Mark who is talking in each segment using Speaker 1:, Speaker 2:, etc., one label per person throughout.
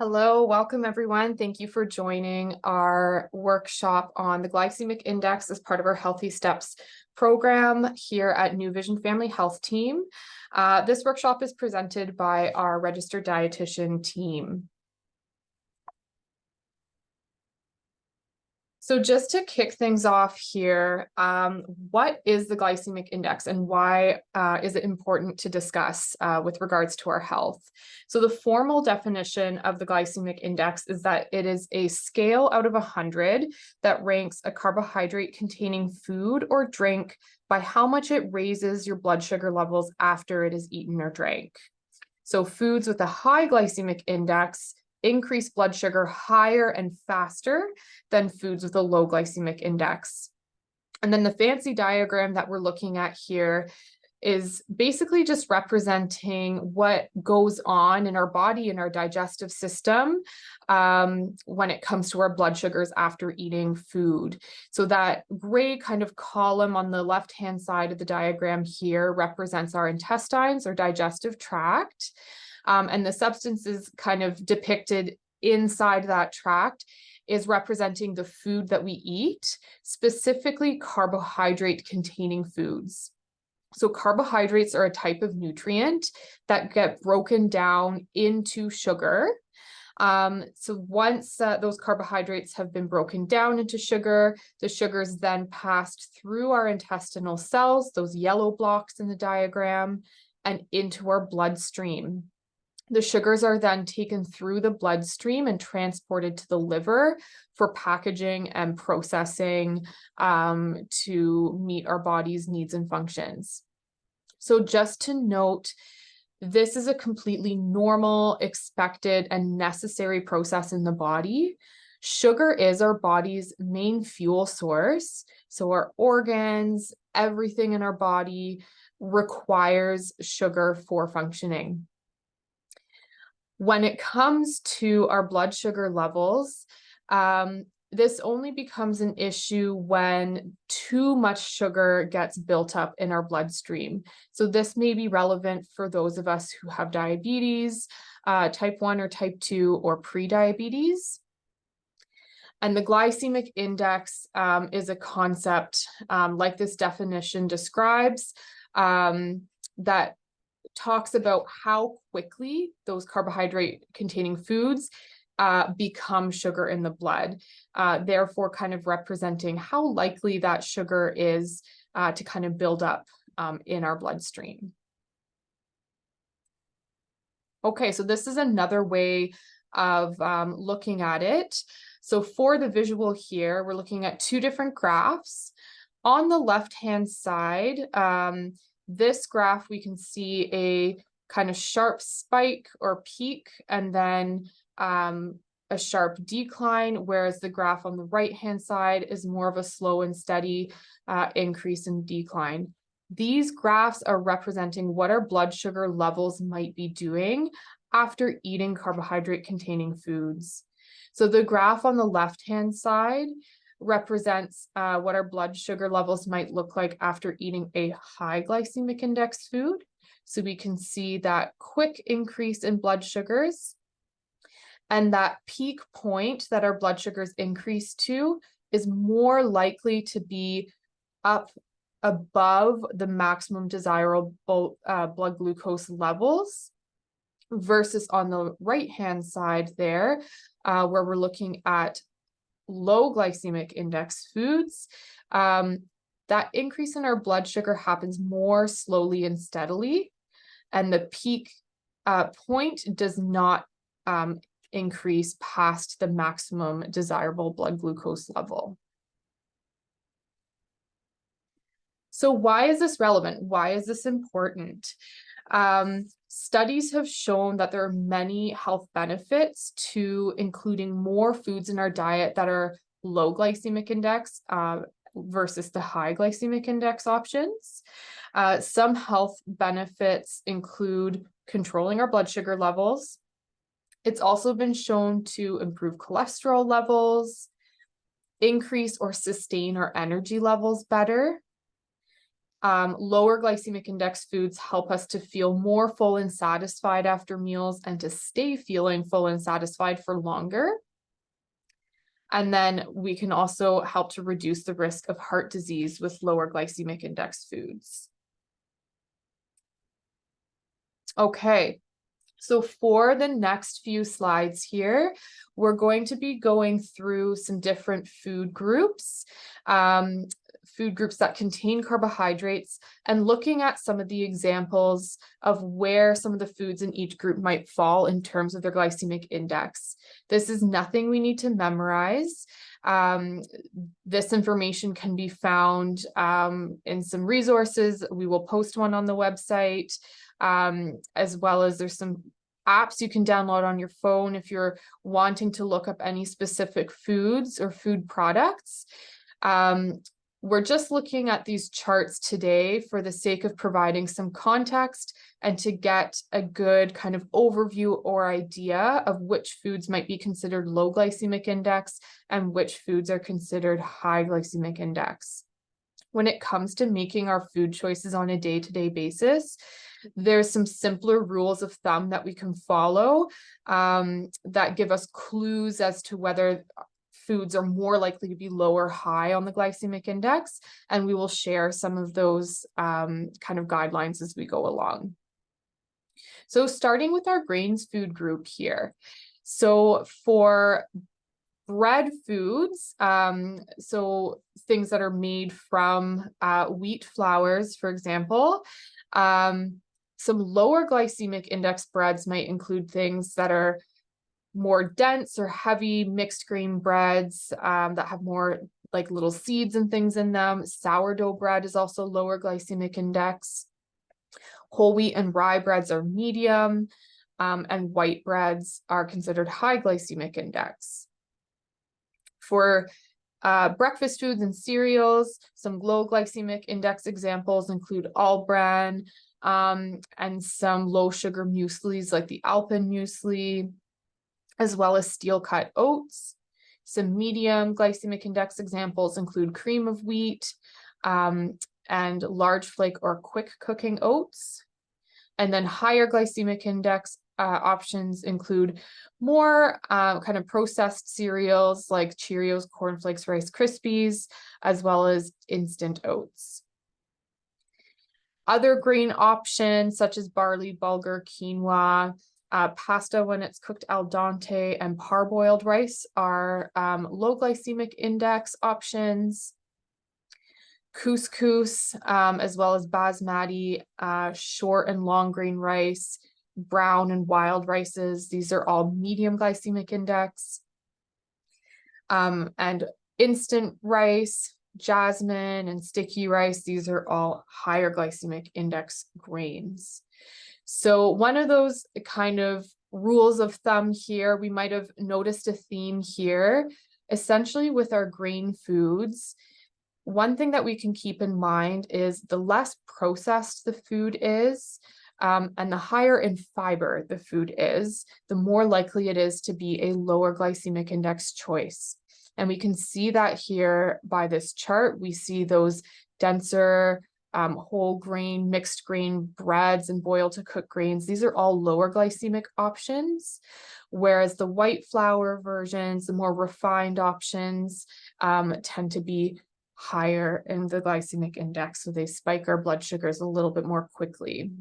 Speaker 1: Hello, welcome everyone. Thank you for joining our workshop on the glycemic index as part of our Healthy Steps program here at New Vision Family Health Team. This workshop is presented by our registered dietitian team. So just to kick things off here, what is the glycemic index and why is it important to discuss with regards to our health? So the formal definition of the glycemic index is that it is a scale out of 100 that ranks a carbohydrate containing food or drink by how much it raises your blood sugar levels after it is eaten or drank. So foods with a high glycemic index increase blood sugar higher and faster than foods with a low glycemic index. And then the fancy diagram that we're looking at here is basically just representing what goes on in our body and our digestive system when it comes to our blood sugars after eating food. So that gray kind of column on the left-hand side of the diagram here represents our intestines or digestive tract. And the substances kind of depicted inside that tract is representing the food that we eat, specifically carbohydrate-containing foods. So carbohydrates are a type of nutrient that get broken down into sugar. So once those carbohydrates have been broken down into sugar, the sugar is then passed through our intestinal cells, those yellow blocks in the diagram, and into our bloodstream. The sugars are then taken through the bloodstream and transported to the liver for packaging and processing to meet our body's needs and functions. So just to note, this is a completely normal, expected, and necessary process in the body. Sugar is our body's main fuel source. So our organs, everything in our body requires sugar for functioning. When it comes to our blood sugar levels, this only becomes an issue when too much sugar gets built up in our bloodstream. So this may be relevant for those of us who have diabetes, type 1 or type 2, or pre-diabetes. And the glycemic index is a concept, like this definition describes, that talks about how quickly those carbohydrate-containing foods become sugar in the blood, therefore kind of representing how likely that sugar is to kind of build up in our bloodstream. Okay, so this is another way of looking at it. So for the visual here, we're looking at two different graphs. On the left-hand side, this graph, we can see a kind of sharp spike or peak and then a sharp decline, whereas the graph on the right-hand side is more of a slow and steady increase and decline. These graphs are representing what our blood sugar levels might be doing after eating carbohydrate-containing foods. So the graph on the left-hand side represents what our blood sugar levels might look like after eating a high glycemic index food. So we can see that quick increase in blood sugars, and that peak point that our blood sugars increase to is more likely to be up above the maximum desirable blood glucose levels, versus on the right-hand side there, where we're looking at low glycemic index foods. That increase in our blood sugar happens more slowly and steadily, and the peak point does not increase past the maximum desirable blood glucose level. So why is this relevant? Why is this important? Studies have shown that there are many health benefits to including more foods in our diet that are low glycemic index versus the high glycemic index options. Some health benefits include controlling our blood sugar levels. It's also been shown to improve cholesterol levels, increase or sustain our energy levels better, Lower glycemic index foods help us to feel more full and satisfied after meals and to stay feeling full and satisfied for longer. And then we can also help to reduce the risk of heart disease with lower glycemic index foods. Okay, so for the next few slides here, we're going to be going through some different food groups that contain carbohydrates, and looking at some of the examples of where some of the foods in each group might fall in terms of their glycemic index. This is nothing we need to memorize. This information can be found in some resources. We will post one on the website, as well as there's some apps you can download on your phone if you're wanting to look up any specific foods or food products. We're just looking at these charts today for the sake of providing some context and to get a good kind of overview or idea of which foods might be considered low glycemic index and which foods are considered high glycemic index. When it comes to making our food choices on a day-to-day basis, there's some simpler rules of thumb that we can follow that give us clues as to whether foods are more likely to be low or high on the glycemic index, and we will share some of those kind of guidelines as we go along. So starting with our grains food group here. So for bread foods, so things that are made from wheat flours, for example, some lower glycemic index breads might include things that are more dense or heavy mixed grain breads that have more like little seeds and things in them. Sourdough bread is also lower glycemic index. Whole wheat and rye breads are medium, and white breads are considered high glycemic index. For breakfast foods and cereals, some low glycemic index examples include all bran, and some low sugar mueslis like the Alpen muesli, as well as steel cut oats. Some medium glycemic index examples include cream of wheat, and large flake or quick cooking oats. And then higher glycemic index options include more kind of processed cereals like Cheerios, Corn Flakes, Rice Krispies, as well as instant oats. Other grain options such as barley, bulgur, quinoa, pasta when it's cooked al dente, and parboiled rice are low glycemic index options. Couscous, as well as basmati, short and long grain rice, brown and wild rices, these are all medium glycemic index. And instant rice, jasmine, and sticky rice, these are all higher glycemic index grains. So one of those kind of rules of thumb here, we might have noticed a theme here, essentially with our grain foods. One thing that we can keep in mind is the less processed the food is, and the higher in fiber the food is, the more likely it is to be a lower glycemic index choice. And we can see that here by this chart. We see those denser whole grain, mixed grain breads and boiled to cook grains. These are all lower glycemic options, whereas the white flour versions, the more refined options, tend to be higher in the glycemic index, so they spike our blood sugars a little bit more quickly.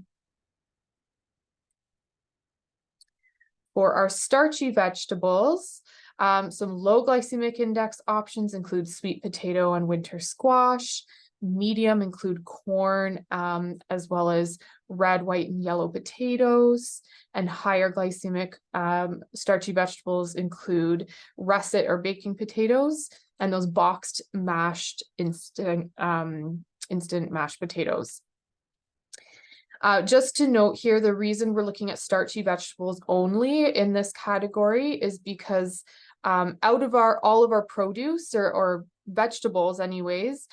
Speaker 1: For our starchy vegetables, some low glycemic index options include sweet potato and winter squash. Medium include corn, as well as red, white, and yellow potatoes. And higher glycemic starchy vegetables include russet or baking potatoes, and those boxed mashed instant mashed potatoes. Just to note here, the reason we're looking at starchy vegetables only in this category is because out of all of our produce or vegetables anyways,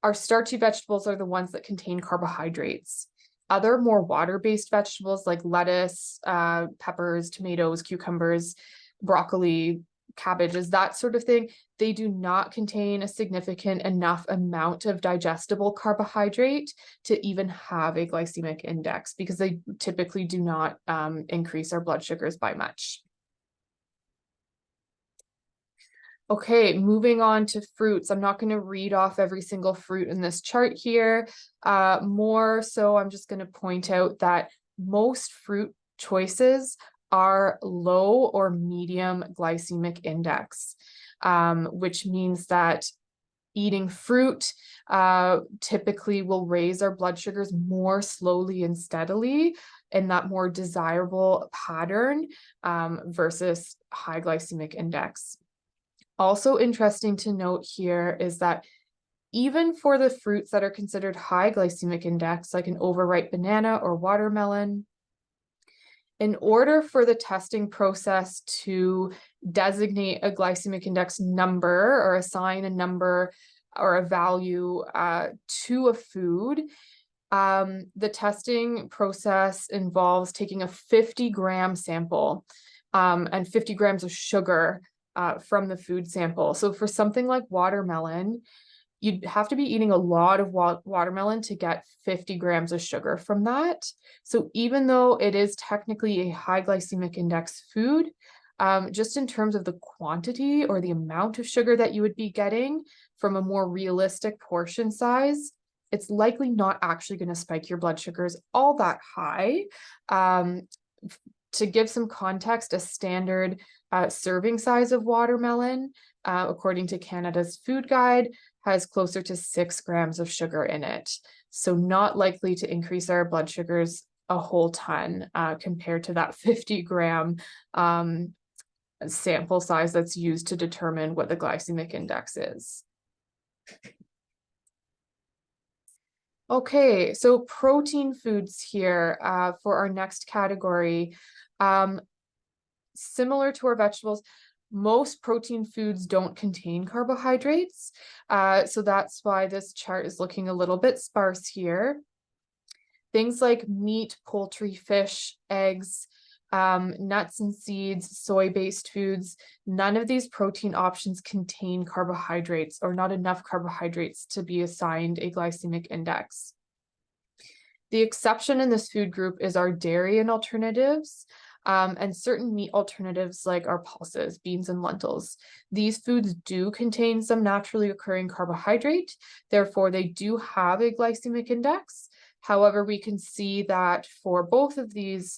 Speaker 1: our starchy vegetables are the ones that contain carbohydrates. Other more water-based vegetables like lettuce, peppers, tomatoes, cucumbers, broccoli, cabbages, that sort of thing, they do not contain a significant enough amount of digestible carbohydrate to even have a glycemic index, because they typically do not increase our blood sugars by much. Okay, moving on to fruits. I'm not going to read off every single fruit in this chart here. More so, I'm just going to point out that most fruit choices are low or medium glycemic index, which means that eating fruit typically will raise our blood sugars more slowly and steadily in that more desirable pattern versus high glycemic index. Also interesting to note here is that even for the fruits that are considered high glycemic index, like an overripe banana or watermelon, in order for the testing process to designate a glycemic index number or assign a number or a value to a food, the testing process involves taking a 50-gram sample and 50 grams of sugar from the food sample. So for something like watermelon, you'd have to be eating a lot of watermelon to get 50 grams of sugar from that. So even though it is technically a high glycemic index food, just in terms of the quantity or the amount of sugar that you would be getting from a more realistic portion size, it's likely not actually going to spike your blood sugars all that high. To give some context, a standard serving size of watermelon, according to Canada's Food Guide, has closer to 6 grams of sugar in it. So not likely to increase our blood sugars a whole ton compared to that 50-gram sample size that's used to determine what the glycemic index is. Okay, so protein foods here for our next category. Similar to our vegetables, most protein foods don't contain carbohydrates. So that's why this chart is looking a little bit sparse here. Things like meat, poultry, fish, eggs, nuts and seeds, soy-based foods, none of these protein options contain carbohydrates or not enough carbohydrates to be assigned a glycemic index. The exception in this food group is our dairy and alternatives, and certain meat alternatives like our pulses, beans and lentils. These foods do contain some naturally occurring carbohydrate, therefore they do have a glycemic index. However, we can see that for both of these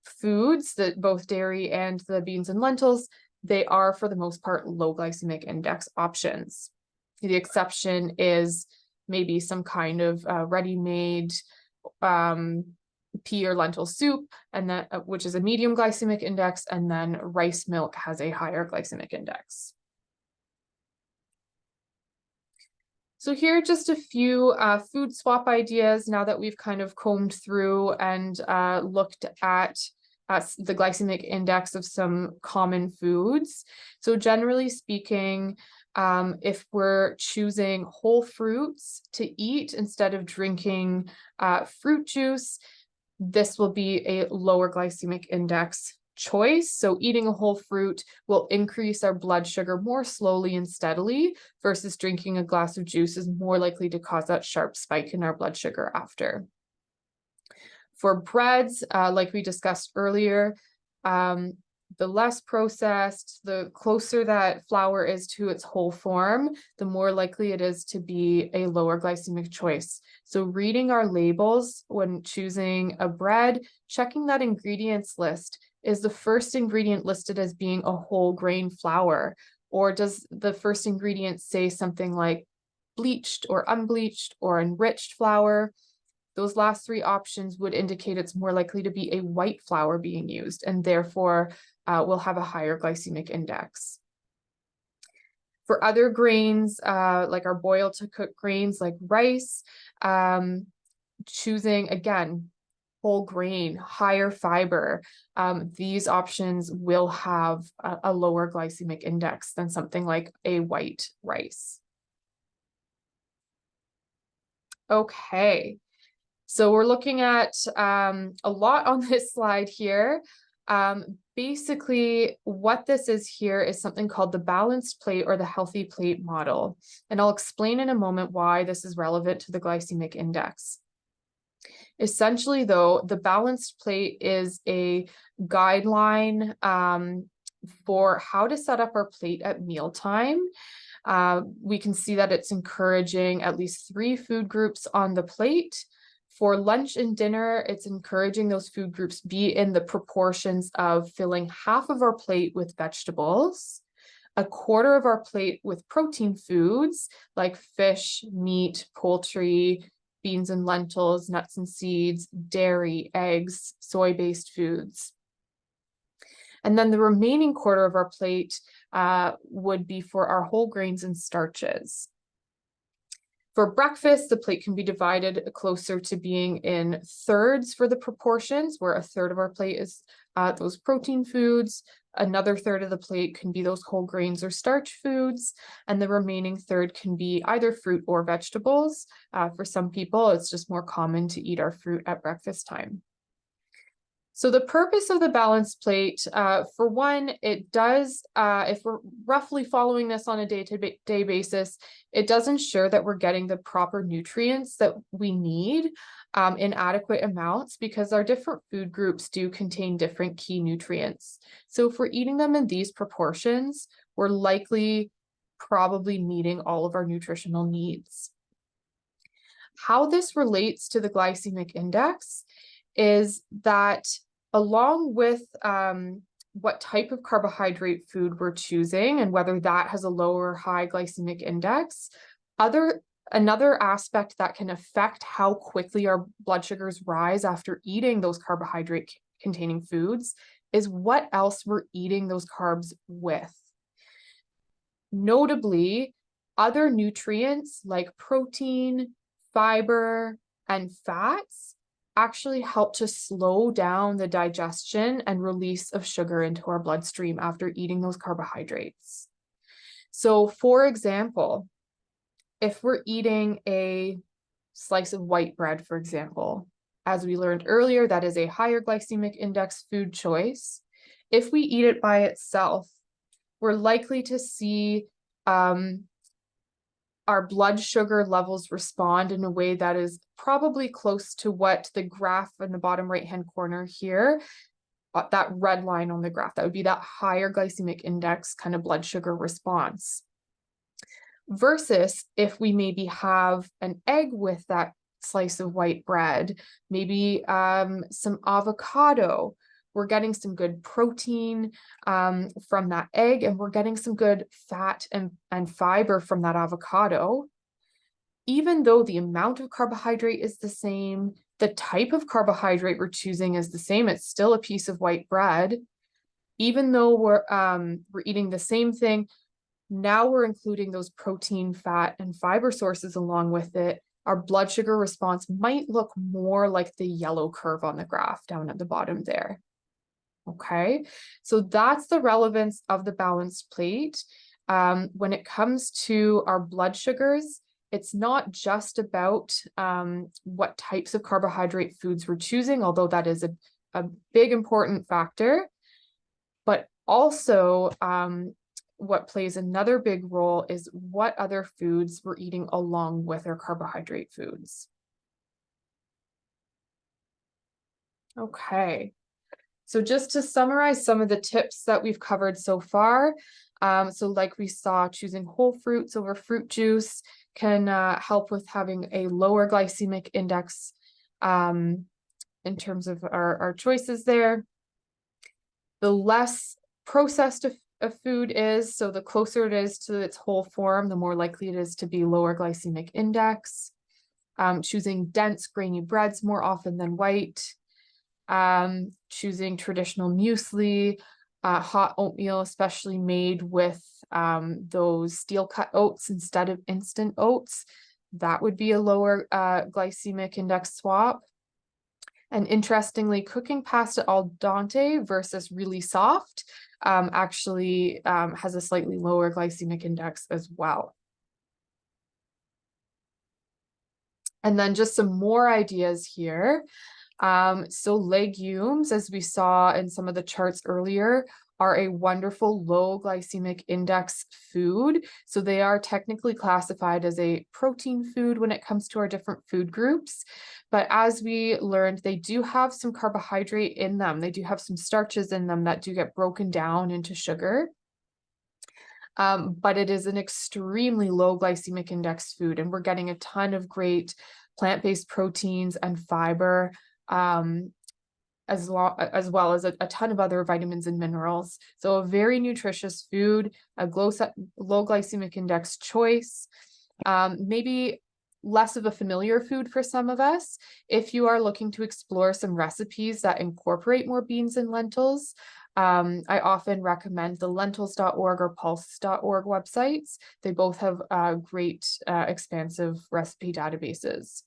Speaker 1: foods, that both dairy and the beans and lentils, they are for the most part low glycemic index options. The exception is maybe some kind of ready-made pea or lentil soup, and that which is a medium glycemic index, and then rice milk has a higher glycemic index. So here are just a few food swap ideas now that we've kind of combed through and looked at the glycemic index of some common foods. So generally speaking, if we're choosing whole fruits to eat instead of drinking fruit juice, this will be a lower glycemic index choice. So eating a whole fruit will increase our blood sugar more slowly and steadily versus drinking a glass of juice is more likely to cause that sharp spike in our blood sugar after. For breads, like we discussed earlier, the less processed, the closer that flour is to its whole form, the more likely it is to be a lower glycemic choice. So reading our labels when choosing a bread, checking that ingredients list. Is the first ingredient listed as being a whole grain flour? Or does the first ingredient say something like bleached or unbleached or enriched flour? Those last three options would indicate it's more likely to be a white flour being used, and therefore will have a higher glycemic index. For other grains, like our boiled to cook grains like rice, choosing, again, whole grain, higher fiber, these options will have a lower glycemic index than something like a white rice. Okay. So we're looking at a lot on this slide here, Basically, what this is here is something called the balanced plate or the healthy plate model. And I'll explain in a moment why this is relevant to the glycemic index. Essentially, though, the balanced plate is a guideline for how to set up our plate at mealtime. We can see that it's encouraging at least 3 food groups on the plate. For lunch and dinner, it's encouraging those food groups be in the proportions of filling half of our plate with vegetables, a quarter of our plate with protein foods like fish, meat, poultry, beans and lentils, nuts and seeds, dairy, eggs, soy-based foods. And then the remaining quarter of our plate would be for our whole grains and starches. For breakfast, the plate can be divided closer to being in thirds for the proportions, where a third of our plate is those protein foods, another third of the plate can be those whole grains or starch foods, and the remaining third can be either fruit or vegetables. For some people, it's just more common to eat our fruit at breakfast time. So the purpose of the balanced plate, for one, it does, if we're roughly following this on a day-to-day basis, it does ensure that we're getting the proper nutrients that we need in adequate amounts, because our different food groups do contain different key nutrients. So if we're eating them in these proportions, we're likely probably meeting all of our nutritional needs. How this relates to the glycemic index is that along with what type of carbohydrate food we're choosing and whether that has a low or high glycemic index, another aspect that can affect how quickly our blood sugars rise after eating those carbohydrate containing foods is what else we're eating those carbs with. Notably, other nutrients like protein, fiber, and fats actually help to slow down the digestion and release of sugar into our bloodstream after eating those carbohydrates. So, for example, if we're eating a slice of white bread, for example, as we learned earlier, that is a higher glycemic index food choice. If we eat it by itself, we're likely to see our blood sugar levels respond in a way that is probably close to what the graph in the bottom right-hand corner here, that red line on the graph, that would be that higher glycemic index kind of blood sugar response. Versus if we maybe have an egg with that slice of white bread, maybe some avocado, we're getting some good protein from that egg, and we're getting some good fat and fiber from that avocado. Even though the amount of carbohydrate is the same, the type of carbohydrate we're choosing is the same, it's still a piece of white bread. Even though we're eating the same thing, now we're including those protein, fat, and fiber sources along with it. Our blood sugar response might look more like the yellow curve on the graph down at the bottom there. Okay, so that's the relevance of the balanced plate. When it comes to our blood sugars, it's not just about what types of carbohydrate foods we're choosing, although that is a big important factor, but also what plays another big role is what other foods we're eating along with our carbohydrate foods. Okay. So just to summarize some of the tips that we've covered so far, so like we saw, choosing whole fruits over fruit juice can help with having a lower glycemic index in terms of our choices there. The less processed a food is, so the closer it is to its whole form, the more likely it is to be lower glycemic index. Choosing dense grainy breads more often than white. Choosing traditional muesli, hot oatmeal, especially made with those steel cut oats instead of instant oats. That would be a lower glycemic index swap. And interestingly, cooking pasta al dente versus really soft actually has a slightly lower glycemic index as well. And then just some more ideas here. So legumes, as we saw in some of the charts earlier, are a wonderful low glycemic index food. So they are technically classified as a protein food when it comes to our different food groups. But as we learned, they do have some carbohydrate in them. They do have some starches in them that do get broken down into sugar. But it is an extremely low glycemic index food, and we're getting a ton of great plant-based proteins and fiber, as well as a ton of other vitamins and minerals. So a very nutritious food, a low glycemic index choice, maybe less of a familiar food for some of us. If you are looking to explore some recipes that incorporate more beans and lentils, I often recommend the lentils.org or pulse.org websites. They both have great expansive recipe databases.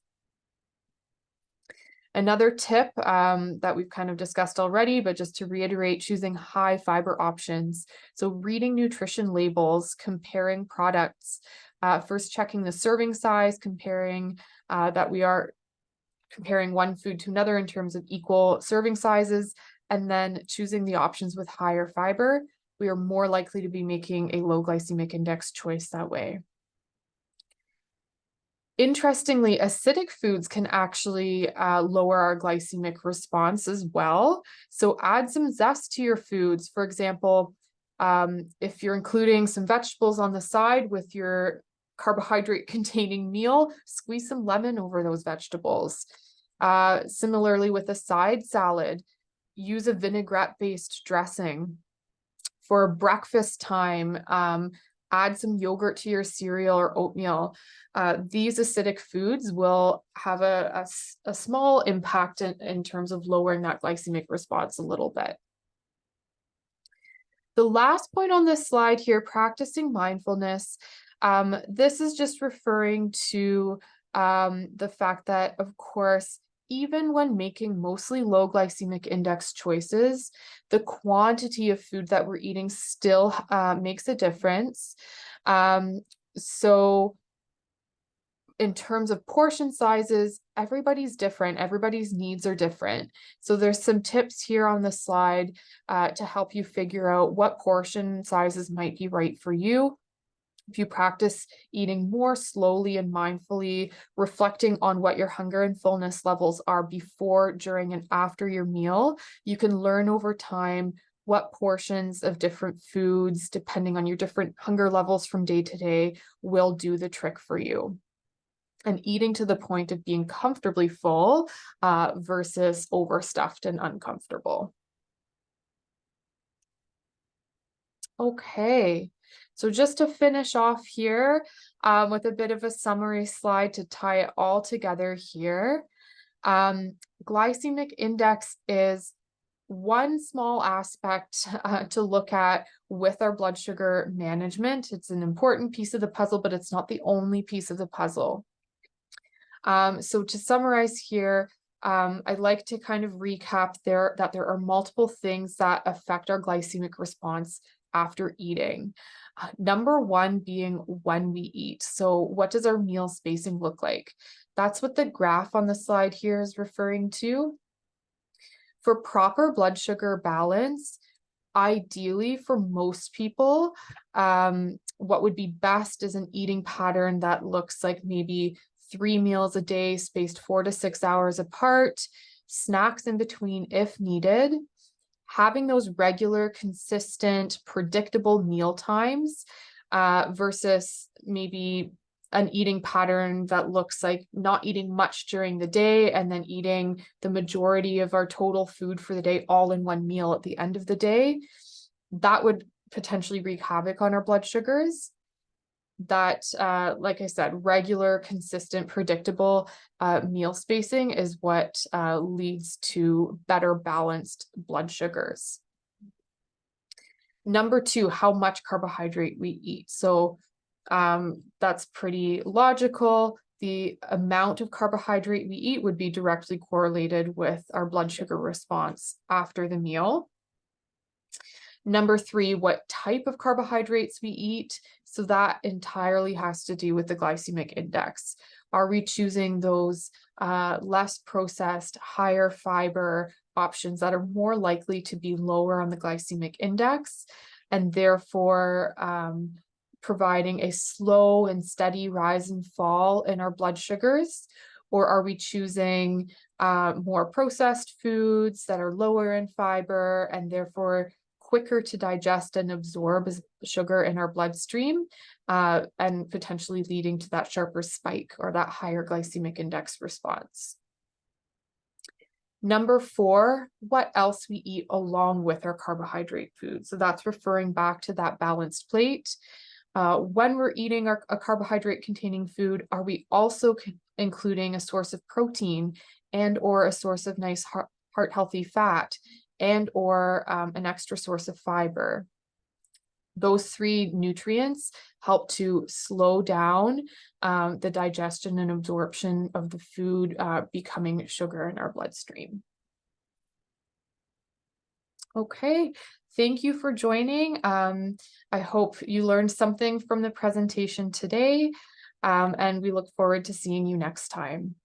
Speaker 1: Another tip that we've kind of discussed already, but just to reiterate, choosing high fiber options. So reading nutrition labels, comparing products, first checking the serving size, comparing that we are comparing one food to another in terms of equal serving sizes, and then choosing the options with higher fiber. We are more likely to be making a low glycemic index choice that way. Interestingly, acidic foods can actually lower our glycemic response as well. So add some zest to your foods. For example, if you're including some vegetables on the side with your carbohydrate-containing meal, squeeze some lemon over those vegetables. Similarly, with a side salad, use a vinaigrette-based dressing. For breakfast time, add some yogurt to your cereal or oatmeal. These acidic foods will have a small impact in terms of lowering that glycemic response a little bit. The last point on this slide here, practicing mindfulness. This is just referring to the fact that, of course, even when making mostly low glycemic index choices, the quantity of food that we're eating still makes a difference. So in terms of portion sizes, everybody's different. Everybody's needs are different. So there's some tips here on the slide to help you figure out what portion sizes might be right for you. If you practice eating more slowly and mindfully, reflecting on what your hunger and fullness levels are before, during, and after your meal, you can learn over time what portions of different foods, depending on your different hunger levels from day to day, will do the trick for you. And eating to the point of being comfortably full versus overstuffed and uncomfortable. Okay. So just to finish off here with a bit of a summary slide to tie it all together here. Glycemic index is one small aspect to look at with our blood sugar management. It's an important piece of the puzzle, but it's not the only piece of the puzzle. So to summarize here, I'd like to kind of recap that there are multiple things that affect our glycemic response after eating. Number one being when we eat. So what does our meal spacing look like? That's what the graph on the slide here is referring to. For proper blood sugar balance, ideally for most people, what would be best is an eating pattern that looks like maybe 3 meals a day spaced 4 to 6 hours apart, snacks in between if needed. Having those regular, consistent, predictable meal times versus maybe an eating pattern that looks like not eating much during the day and then eating the majority of our total food for the day all in one meal at the end of the day. That would potentially wreak havoc on our blood sugars. That, like I said, regular, consistent, predictable meal spacing is what leads to better balanced blood sugars. Number two, how much carbohydrate we eat. So that's pretty logical. The amount of carbohydrate we eat would be directly correlated with our blood sugar response after the meal. Number three, what type of carbohydrates we eat. So that entirely has to do with the glycemic index. Are we choosing those less processed, higher fiber options that are more likely to be lower on the glycemic index, and therefore providing a slow and steady rise and fall in our blood sugars? Or are we choosing more processed foods that are lower in fiber and therefore quicker to digest and absorb as sugar in our bloodstream, and potentially leading to that sharper spike or that higher glycemic index response? Number 4, what else we eat along with our carbohydrate food. So that's referring back to that balanced plate. When we're eating a carbohydrate containing food, are we also including a source of protein and or a source of nice heart healthy fat and or an extra source of fiber? Those 3 nutrients help to slow down the digestion and absorption of the food becoming sugar in our bloodstream. Okay, thank you for joining. I hope you learned something from the presentation today, and we look forward to seeing you next time.